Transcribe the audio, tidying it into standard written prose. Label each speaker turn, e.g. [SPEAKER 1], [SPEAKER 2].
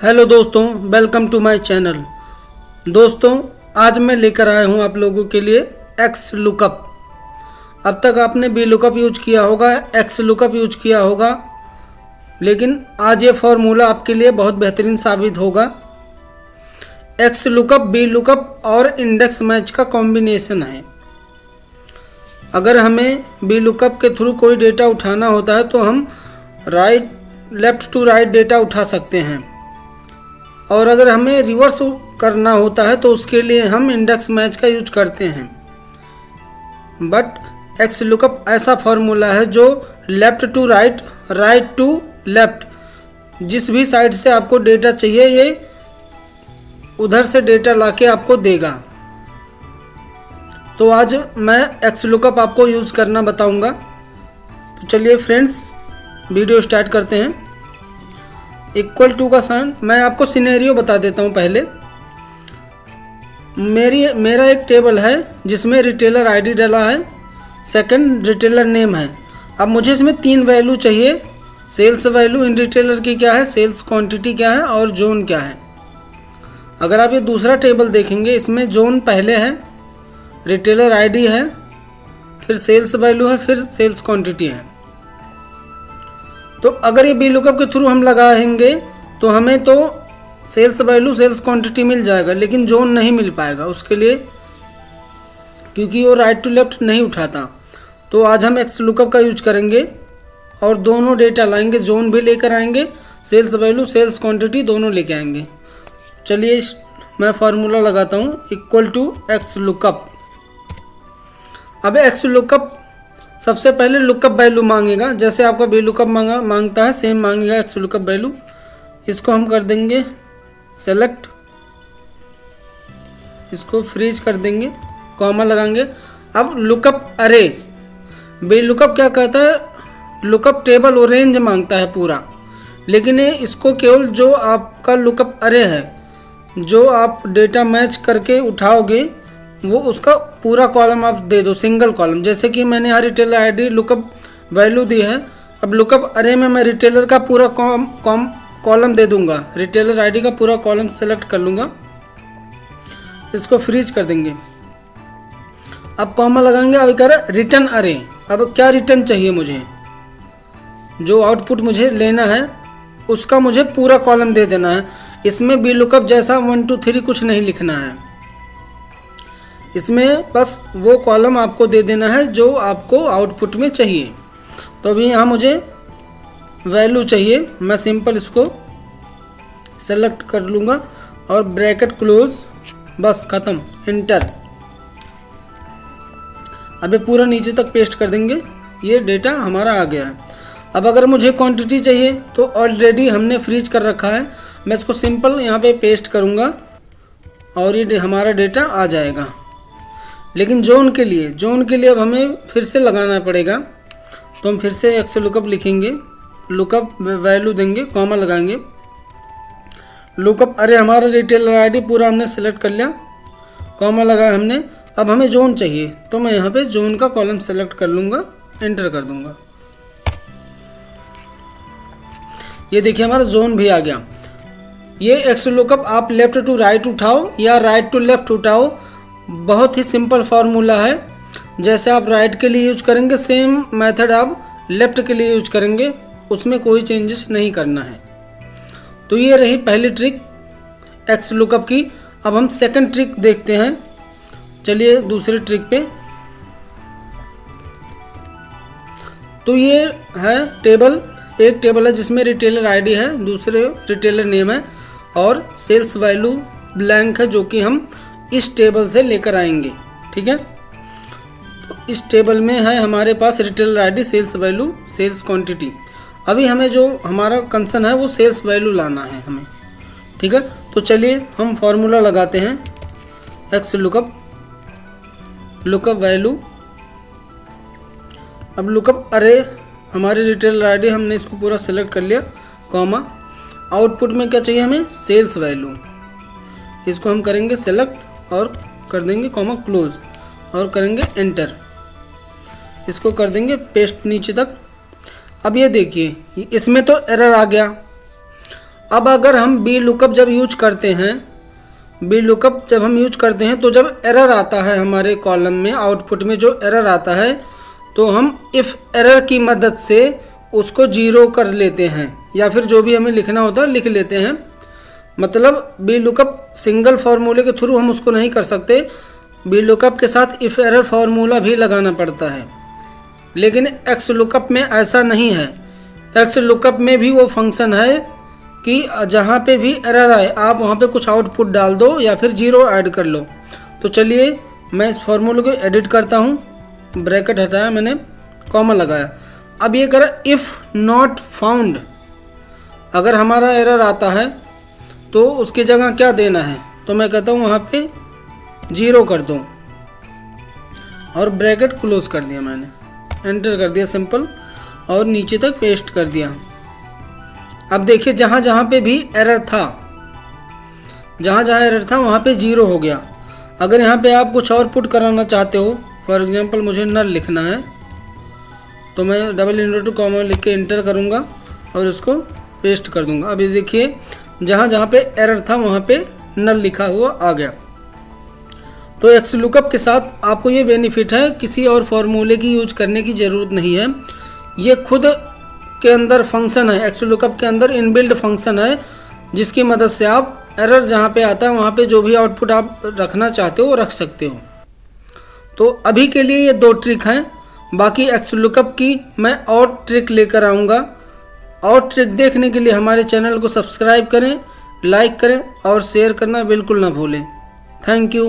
[SPEAKER 1] Hello दोस्तों, welcome to my channel. दोस्तों, आज मैं लेकर आया हूं आप लोगों के लिए एक्स लुकअप। अब तक आपने बी लुकअप यूज किया होगा, एक्स लुकअप यूज किया होगा, लेकिन आज ये फॉर्मूला आपके लिए बहुत बेहतरीन साबित होगा। एक्स लुकअप बी लुकअप और इंडेक्स मैच का कॉम्बिनेशन है। अगर हमें बी लुकअप के थ्रू कोई डेटा उठाना होता है तो हम लेफ्ट टू राइट डेटा उठा सकते हैं, और अगर हमें रिवर्स करना होता है तो उसके लिए हम इंडेक्स मैच का यूज करते हैं। बट एक्स लुकअप ऐसा फॉर्मूला है जो left to right, right to left, जिस भी साइड से आपको डेटा चाहिए ये उधर से डेटा लाके आपको देगा। तो आज मैं एक्स लुकअप आपको यूज़ करना बताऊंगा। तो चलिए फ्रेंड्स, वीडियो स्टार्ट करते हैं। इक्वल टू का साइन मैं आपको सिनेरियो बता देता हूँ। पहले मेरा एक टेबल है जिसमें रिटेलर आईडी डाला है, सेकंड रिटेलर नेम है। अब मुझे इसमें 3 वैल्यू चाहिए। सेल्स वैल्यू इन रिटेलर की क्या है, सेल्स क्वांटिटी क्या है और जोन क्या है। अगर आप ये दूसरा टेबल देखेंगे, इसमें जोन पहले है, रिटेलर आईडी है, फिर सेल्स वैल्यू है, फिर सेल्स क्वांटिटी है। तो अगर ये बी लुकअप के थ्रू हम लगाएंगे तो हमें तो सेल्स वैल्यू सेल्स क्वांटिटी मिल जाएगा, लेकिन जोन नहीं मिल पाएगा उसके लिए, क्योंकि वो राइट टू लेफ्ट नहीं उठाता। तो आज हम एक्स लुकअप का यूज करेंगे और दोनों डेटा लाएंगे, जोन भी लेकर आएंगे, सेल्स वैल्यू सेल्स क्वांटिटी दोनों लेके आएंगे। चलिए मैं फार्मूला लगाता हूँ, इक्वल टू एक्स लुकअप। अब एक्स लुकअप सबसे पहले लुकअप वैल्यू मांगेगा, जैसे आपका बी लुकअप मांगता है सेम मांगेगा एक्स लुकअप वैल्यू। इसको हम कर देंगे सेलेक्ट, इसको फ्रीज कर देंगे, कॉमा लगाएंगे। अब लुकअप अरे, बी लुकअप क्या कहता है, लुकअप टेबल और रेंज मांगता है पूरा, लेकिन ये इसको केवल जो आपका लुकअप अरे है, जो आप डेटा मैच करके उठाओगे वो उसका पूरा कॉलम आप दे दो, सिंगल कॉलम। जैसे कि मैंने यहाँ रिटेलर आईडी लुकअप वैल्यू दी है, अब लुकअप अरे में मैं रिटेलर का पूरा कॉलम दे दूंगा, रिटेलर आईडी का पूरा कॉलम सेलेक्ट कर लूँगा, इसको फ्रीज कर देंगे। अब कॉमा लगाएंगे। अब कह रहा रिटर्न अरे। अब क्या रिटर्न चाहिए मुझे, जो आउटपुट मुझे लेना है उसका मुझे पूरा कॉलम दे देना है। इसमें बी लुकअप जैसा 1 2 3 कुछ नहीं लिखना है, इसमें बस वो कॉलम आपको दे देना है जो आपको आउटपुट में चाहिए। तो अभी यहाँ मुझे वैल्यू चाहिए, मैं सिंपल इसको सेलेक्ट कर लूँगा और ब्रैकेट क्लोज, बस ख़त्म, इंटर। अभी पूरा नीचे तक पेस्ट कर देंगे, ये डेटा हमारा आ गया है। अब अगर मुझे क्वांटिटी चाहिए तो ऑलरेडी हमने फ्रीज कर रखा है, मैं इसको सिंपल यहाँ पे पेस्ट करूँगा और ये हमारा डेटा आ जाएगा। लेकिन जोन के लिए अब हमें फिर से लगाना पड़ेगा। तो हम फिर से एक्स लुकअप लिखेंगे, लुकअप वैल्यू देंगे, कॉमा लगाएंगे, लुकअप अरे हमारा रिटेलर आईडी पूरा हमने सेलेक्ट कर लिया, कॉमा लगाया हमने। अब हमें जोन चाहिए तो मैं यहाँ पे जोन का कॉलम सेलेक्ट कर लूँगा, एंटर कर दूँगा। ये देखिए हमारा जोन भी आ गया। ये एक्स लुकअप आप लेफ़्ट टू राइट उठाओ या राइट टू लेफ़्ट उठाओ, बहुत ही सिंपल फार्मूला है। जैसे आप राइट के लिए यूज करेंगे सेम मेथड आप लेफ़्ट के लिए यूज करेंगे, उसमें कोई चेंजेस नहीं करना है। तो ये रही पहली ट्रिक एक्स लुकअप की। अब हम सेकंड ट्रिक देखते हैं। चलिए दूसरी ट्रिक पे। तो ये है टेबल, एक टेबल है जिसमें रिटेलर आईडी है, दूसरे रिटेलर नेम है और सेल्स वैल्यू ब्लैंक है, जो कि हम इस टेबल से लेकर आएंगे। ठीक है, तो इस टेबल में है हमारे पास retailer ID, sales value, sales quantity. अभी हमें जो हमारा कंसर्न है वो सेल्स वैल्यू लाना है हमें। ठीक है, तो चलिए हम फॉर्मूला लगाते हैं, एक्स लुकअप, लुकअप वैल्यू। अब लुकअप अरे हमारे रिटेलर आईडी, हमने इसको पूरा सेलेक्ट कर लिया, कॉमा, आउटपुट में क्या चाहिए हमें, सेल्स वैल्यू, इसको हम करेंगे सेलेक्ट और कर देंगे कॉमा क्लोज और करेंगे एंटर, इसको कर देंगे पेस्ट नीचे तक। अब ये देखिए इसमें तो एरर आ गया। अब अगर हम बी लुकअप जब यूज करते हैं, बी लुकअप जब हम यूज करते हैं तो जब एरर आता है हमारे कॉलम में, आउटपुट में जो एरर आता है, तो हम इफ़ एरर की मदद से उसको जीरो कर लेते हैं, या फिर जो भी हमें लिखना होता है लिख लेते हैं। मतलब बी लुकअप सिंगल फार्मूले के थ्रू हम उसको नहीं कर सकते, बी लुकअप के साथ इफ़ एरर फार्मूला भी लगाना पड़ता है। लेकिन एक्स लुकअप में ऐसा नहीं है। एक्स लुकअप में भी वो फंक्शन है कि जहाँ पे भी एरर आए आप वहाँ पे कुछ आउटपुट डाल दो या फिर जीरो ऐड कर लो। तो चलिए मैं इस फार्मूले को एडिट करता हूँ। ब्रैकेट हटाया मैंने, कॉमा लगाया। अब ये करा इफ़ नॉट फाउंड, अगर हमारा एरर आता है तो उसकी जगह क्या देना है, तो मैं कहता हूँ वहाँ पे जीरो कर दूँ और ब्रैकेट क्लोज कर दिया मैंने, एंटर कर दिया सिंपल और नीचे तक पेस्ट कर दिया। अब देखिए जहाँ जहाँ पे भी एरर था, जहाँ जहाँ एरर था वहाँ पे जीरो हो गया। अगर यहाँ पे आप कुछ और पुट कराना चाहते हो, फॉर एग्जांपल मुझे नल लिखना है, तो मैं डबल इनवर्टेड कॉमा लिख के एंटर करूँगा और इसको पेस्ट कर दूँगा। अब ये देखिए जहाँ जहाँ पे एरर था वहाँ पे नल लिखा हुआ आ गया। तो एक्स लुकअप के साथ आपको ये बेनिफिट है, किसी और फार्मूले की यूज करने की ज़रूरत नहीं है। ये खुद के अंदर फंक्शन है, एक्स लुकअप के अंदर इनबिल्ड फंक्शन है, जिसकी मदद से आप एरर जहाँ पे आता है वहाँ पे जो भी आउटपुट आप रखना चाहते हो वो रख सकते हो। तो अभी के लिए ये 2 ट्रिक हैं, बाकी एक्स लुकअप की मैं और ट्रिक लेकर आऊँगा। और ट्रिक देखने के लिए हमारे चैनल को सब्सक्राइब करें, लाइक करें और शेयर करना बिल्कुल ना भूलें। Thank you.